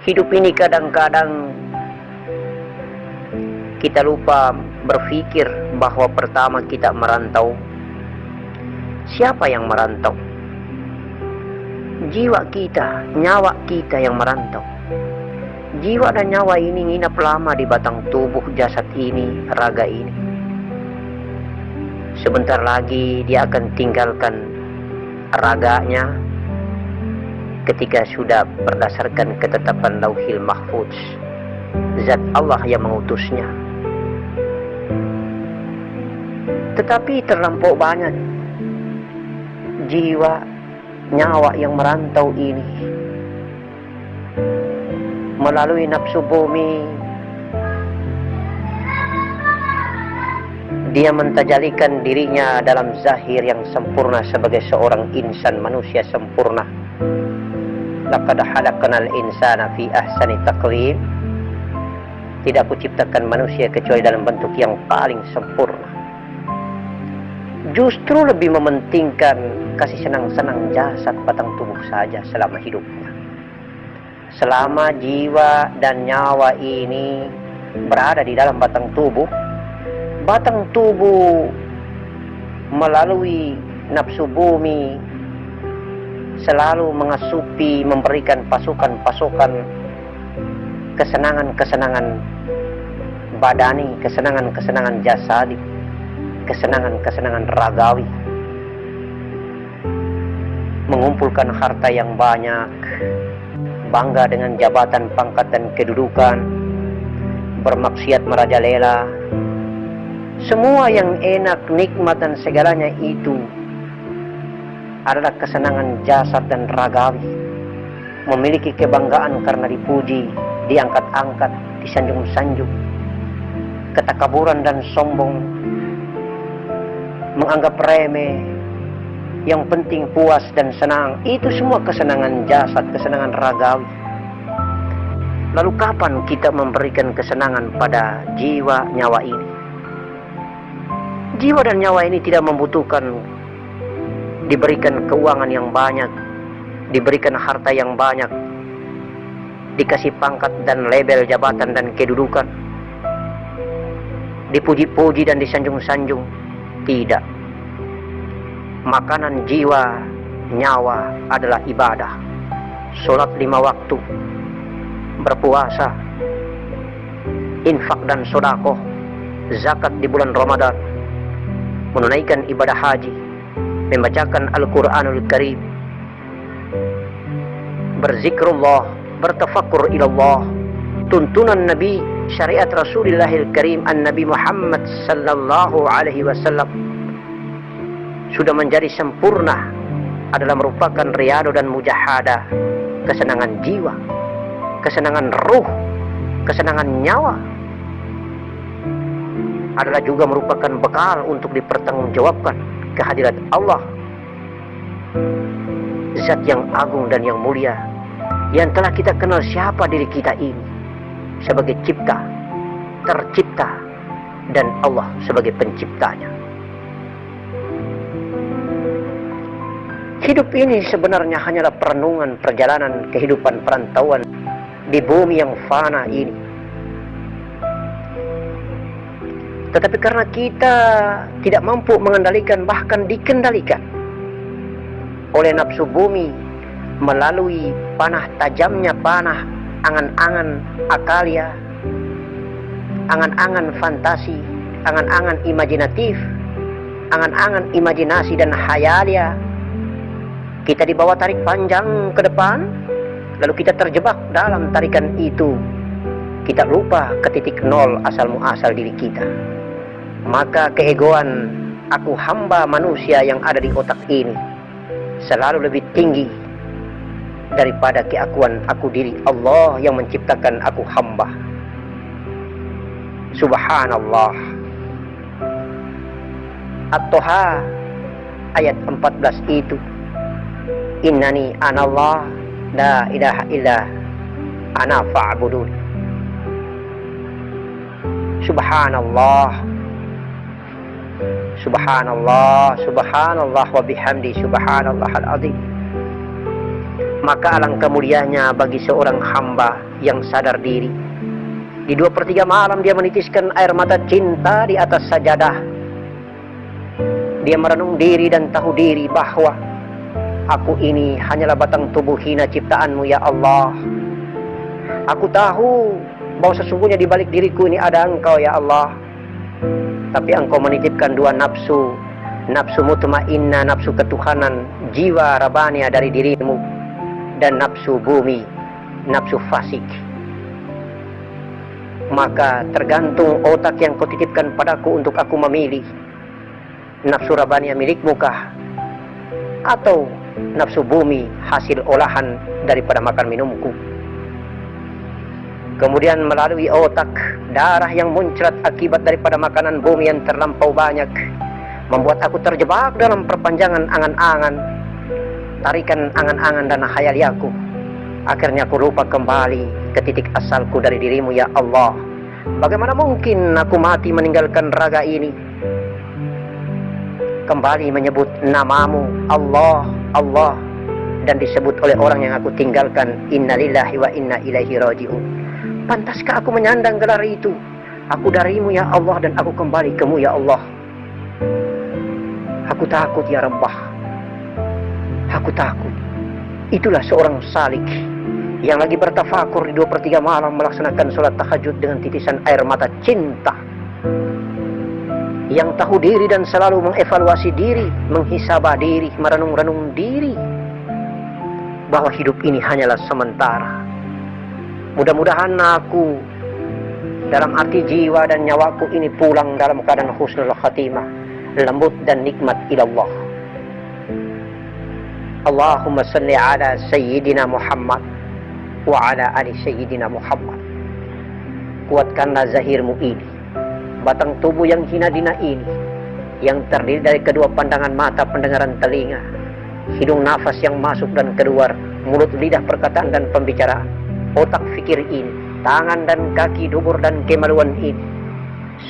Hidup ini kadang-kadang kita lupa berpikir bahwa pertama kita merantau. Siapa yang merantau? Jiwa kita, nyawa kita yang merantau. Jiwa dan nyawa ini nginap lama di batang tubuh jasad ini, raga ini. Sebentar lagi dia akan tinggalkan raganya ketika sudah berdasarkan ketetapan Lauhil Mahfuz, zat Allah yang mengutusnya. Tetapi terlampau banyak jiwa, nyawa yang merantau ini melalui nafsu bumi. Dia mentajalikan dirinya dalam zahir yang sempurna sebagai seorang insan manusia sempurna. Laqad khalaqnal insana fi ahsani taqwim. Tidak kuciptakan manusia kecuali dalam bentuk yang paling sempurna. Justru lebih mementingkan kasih senang-senang jasad batang tubuh saja selama hidupnya. Selama jiwa dan nyawa ini berada di dalam batang tubuh melalui nafsu bumi selalu mengasupi, memberikan pasukan-pasukan kesenangan-kesenangan badani, kesenangan-kesenangan jasadi, kesenangan-kesenangan ragawi, mengumpulkan harta yang banyak, bangga dengan jabatan, pangkat dan kedudukan, bermaksiat merajalela. Semua yang enak, nikmat dan segalanya itu adalah kesenangan jasad dan ragawi. Memiliki kebanggaan karena dipuji, diangkat-angkat, disanjung-sanjung. Ketakaburan dan sombong, menganggap remeh, yang penting puas dan senang. Itu semua kesenangan jasad, kesenangan ragawi. Lalu kapan kita memberikan kesenangan pada jiwa nyawa ini? Jiwa dan nyawa ini tidak membutuhkan diberikan keuangan yang banyak, diberikan harta yang banyak, dikasih pangkat dan label jabatan dan kedudukan, dipuji-puji dan disanjung-sanjung. Tidak. Makanan jiwa, nyawa adalah ibadah. Sholat 5 waktu, berpuasa, infak dan sedekah, zakat di bulan Ramadan, menunaikan ibadah haji, membacakan Al-Quranul Karim, berzikrullah, bertafakkur ilallah, tuntunan Nabi, syariat Rasulillahil Karim, An-Nabi Muhammad sallallahu alaihi wasallam sudah menjadi sempurna, adalah merupakan riyadhah dan mujahadah, kesenangan jiwa, kesenangan ruh, kesenangan nyawa, adalah juga merupakan bekal untuk dipertanggungjawabkan kehadirat Allah, zat yang agung dan yang mulia, yang telah kita kenal siapa diri kita ini sebagai cipta, tercipta, dan Allah sebagai penciptanya. Hidup ini sebenarnya hanyalah perenungan perjalanan kehidupan perantauan di bumi yang fana ini. Tetapi karena kita tidak mampu mengendalikan, bahkan dikendalikan oleh nafsu bumi melalui panah tajamnya panah angan-angan akalia, angan-angan fantasi, angan-angan imajinatif, angan-angan imajinasi dan hayalia, kita dibawa tarik panjang ke depan, lalu kita terjebak dalam tarikan itu. Kita lupa ke titik nol asal muasal diri kita. Maka keegoan aku hamba manusia yang ada di otak ini selalu lebih tinggi daripada keakuan aku diri Allah yang menciptakan aku hamba. Subhanallah. At-Toha ayat 14 itu, innani anallah la ilaha illa ana fa'budun. Subhanallah, subhanallah, subhanallah wa bihamdi, subhanallahal azim. maka alangkah mulianya bagi seorang hamba yang sadar diri. Di 2/3 malam dia menitiskan air mata cinta di atas sajadah. Dia merenung diri dan tahu diri bahwa aku ini hanyalah batang tubuh hina ciptaanmu ya Allah. Aku tahu bahwa sesungguhnya di balik diriku ini ada Engkau ya Allah. Tapi Engkau menitipkan dua nafsu, nafsu mutmainnah, nafsu ketuhanan, jiwa rabania dari dirimu, dan nafsu bumi, nafsu fasik. Maka tergantung otak yang kau titipkan padaku untuk aku memilih. Nafsu rabania milikmu kah? Atau nafsu bumi hasil olahan daripada makan minumku? Kemudian melalui otak, darah yang muncrat akibat daripada makanan bumi yang terlampau banyak membuat aku terjebak dalam perpanjangan angan-angan, tarikan angan-angan dan khayaliaku. Akhirnya aku lupa kembali ke titik asalku dari dirimu ya Allah. Bagaimana mungkin aku mati meninggalkan raga ini, kembali menyebut namamu Allah, Allah, dan disebut oleh orang yang aku tinggalkan, innalillahi wa inna ilaihi raji'un. Pantaskah aku menyandang gelar itu? Aku darimu ya Allah dan aku kembali kemu ya Allah. Aku takut ya Rabbah. Aku takut. Itulah seorang salik yang lagi bertafakur di 2/3 malam melaksanakan sholat tahajud dengan titisan air mata cinta. Yang tahu diri dan selalu mengevaluasi diri, menghisabah diri, merenung-renung diri bahwa hidup ini hanyalah sementara. Mudah-mudahan aku dalam arti jiwa dan nyawaku ini pulang dalam keadaan husnul khatimah, lembut dan nikmat ilallah. Allahumma salli ala Sayyidina Muhammad wa ala ali Sayyidina Muhammad. Kuatkanlah zahirmu ini, batang tubuh yang hina dina ini, yang terdiri dari kedua pandangan mata, pendengaran telinga, hidung nafas yang masuk dan keluar, mulut lidah perkataan dan pembicaraan, otak fikir ini, tangan dan kaki, dubur dan kemaluan ini,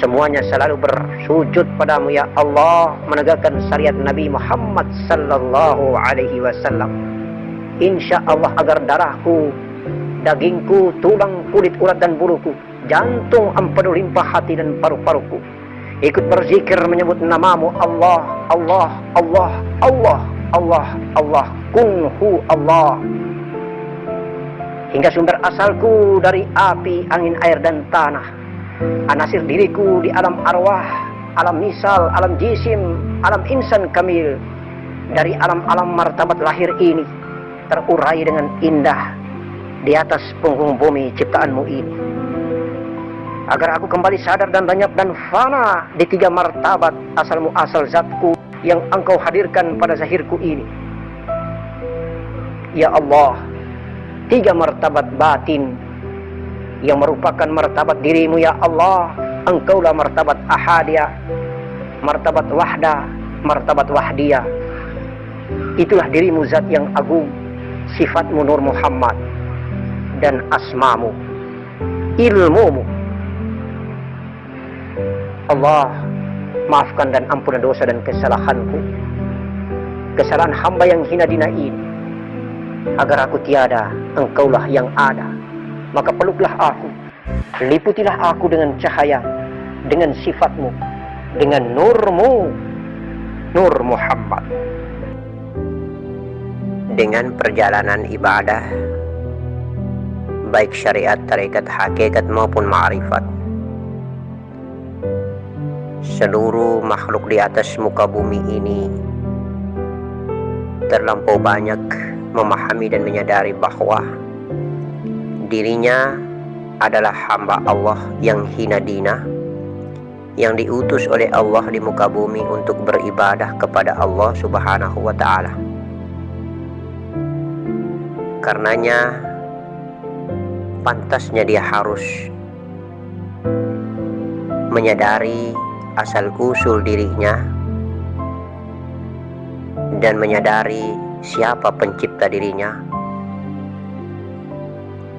semuanya selalu bersujud padamu ya Allah, menegakkan syariat Nabi Muhammad sallallahu alaihi wasallam. Insya Allah agar darahku, dagingku, tulang, kulit, urat dan buluku, jantung, empedu, limpa hati dan paru-paruku ikut berzikir menyebut namamu Allah, Allah, Allah, Allah, Allah, Allah, kunhu Allah. Hingga sumber asalku dari api, angin, air dan tanah, anasir diriku di alam arwah, alam misal, alam jisim, alam insan kamil, dari alam-alam martabat lahir ini terurai dengan indah di atas punggung bumi ciptaanmu ini, agar aku kembali sadar dan lenyap dan fana di 3 martabat asal muasal zatku yang Engkau hadirkan pada zahirku ini ya Allah. 3 martabat batin yang merupakan martabat dirimu ya Allah. Engkaulah martabat ahadiyah, martabat wahdah, martabat wahdiyah. Itulah dirimu zat yang agung, sifatmu Nur Muhammad, dan asmamu, ilmumu. Allah, maafkan dan ampuni dosa dan kesalahanku, kesalahan hamba yang hina dina ini, agar aku tiada, Engkaulah yang ada. Maka peluklah aku, liputilah aku dengan cahaya, dengan sifatmu, dengan nurmu, Nur Muhammad. Dengan perjalanan ibadah, baik syariat, tarekat, hakikat maupun ma'rifat, seluruh makhluk di atas muka bumi ini terlampau banyak memahami dan menyadari bahwa dirinya adalah hamba Allah yang hina dina, yang diutus oleh Allah di muka bumi untuk beribadah kepada Allah Subhanahu wa ta'ala. Karenanya pantasnya dia harus menyadari asal usul dirinya dan menyadari siapa pencipta dirinya.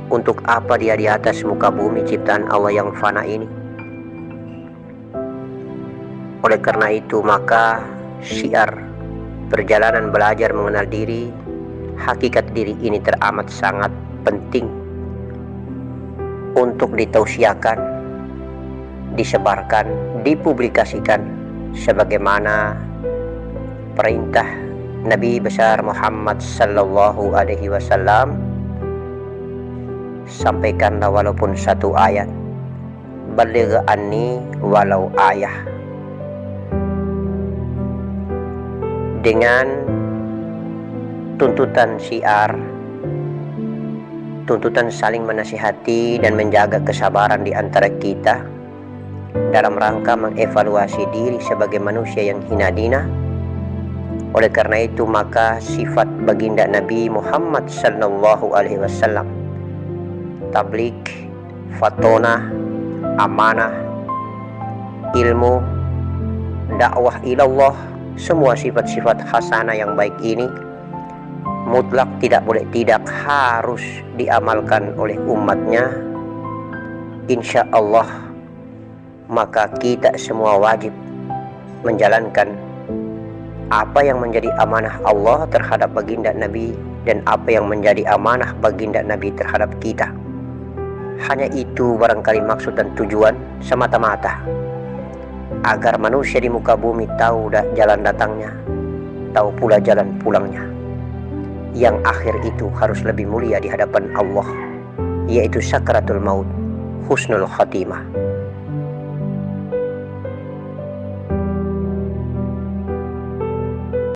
Untuk apa dia di atas muka bumi ciptaan Allah yang fana ini? Oleh karena itu maka syiar perjalanan belajar mengenal diri hakikat diri ini teramat sangat penting untuk ditausiahkan, disebarkan, dipublikasikan sebagaimana perintah Nabi besar Muhammad sallallahu alaihi wasallam. Sampaikanlah walaupun satu ayat, baligh anni walau ayah. Dengan tuntutan syiar, tuntutan saling menasihati dan menjaga kesabaran di antara kita dalam rangka mengevaluasi diri sebagai manusia yang hina dina. Oleh karena itu maka sifat baginda Nabi Muhammad sallallahu alaihi wasallam, tabligh, fatona, amanah, ilmu, dakwah ilallah, semua sifat-sifat hasanah yang baik ini mutlak tidak boleh tidak harus diamalkan oleh umatnya. Insya Allah maka kita semua wajib menjalankan apa yang menjadi amanah Allah terhadap baginda Nabi dan apa yang menjadi amanah baginda Nabi terhadap kita. Hanya itu barangkali maksud dan tujuan semata-mata, agar manusia di muka bumi tahu jalan datangnya, tahu pula jalan pulangnya. Yang akhir itu harus lebih mulia di hadapan Allah, yaitu sakaratul maut, husnul khatimah.